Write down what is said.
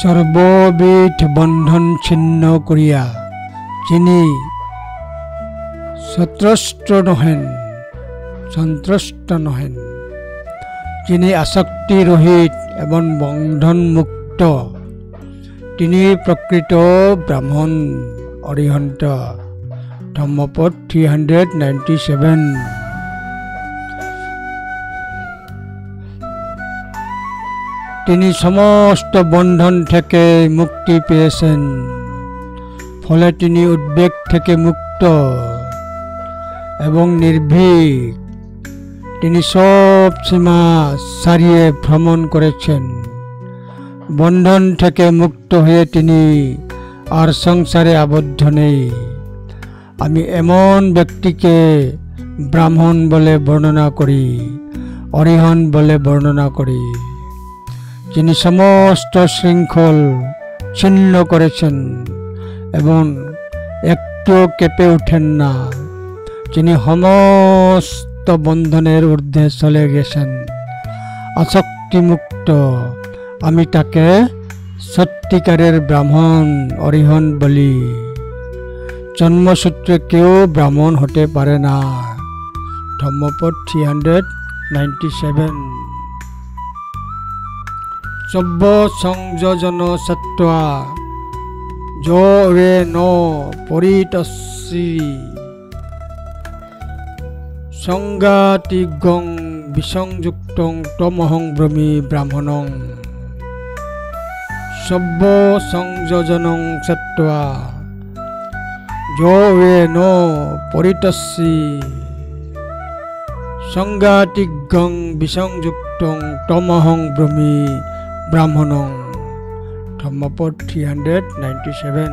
সর্ববিধ বন্ধন ছিন্ন করিয়া যিনি সন্ত্রস্ত নহেন, যিনি আসক্তি রহিত এবং বন্ধন মুক্ত, তিনি প্রকৃত ব্রাহ্মণ অরিহন্ত। ধম্মপদ 397। তিনি সমস্ত বন্ধন থেকে মুক্তি পেয়েছেন, ফলে তিনি উদ্বেগ থেকে মুক্ত এবং নির্ভীক। তিনি সব সীমা ছাড়িয়ে ভ্রমণ করেছেন। বন্ধন থেকে মুক্ত হয়ে তিনি আর সংসারে আবদ্ধ নেই। আমি এমন ব্যক্তিকে ব্রাহ্মণ বলে বর্ণনা করি, অরিহন্ত বলে বর্ণনা করি, যিনি সমস্ত শৃঙ্খল ছিন্ন করেছেন এবং একটু কেঁপে ওঠেন না, যিনি সমস্ত বন্ধনের ঊর্ধ্বে চলে গেছেন, আসক্তিমুক্ত। আমি তাকে সত্যিকারের ব্রাহ্মণ অরিহন্ত বলি। জন্মসূত্রে কেউ ব্রাহ্মণ হতে পারে না। ধম্মপদ 397। সব্য সংযোজন সত্ত্বা যো রে ন পরিতস্যি সংগাতিগং বিসংযুক্তং তমহং ব্রহ্মি ব্রাহ্মণং। সব্য সংযোজনং সত্ত্বা যো রে ন পরিতস্যি সংগাতিগং বিসংযুক্তং তমহং ব্রহ্মি ব্রাহ্মণং। ধম্মপদ 397।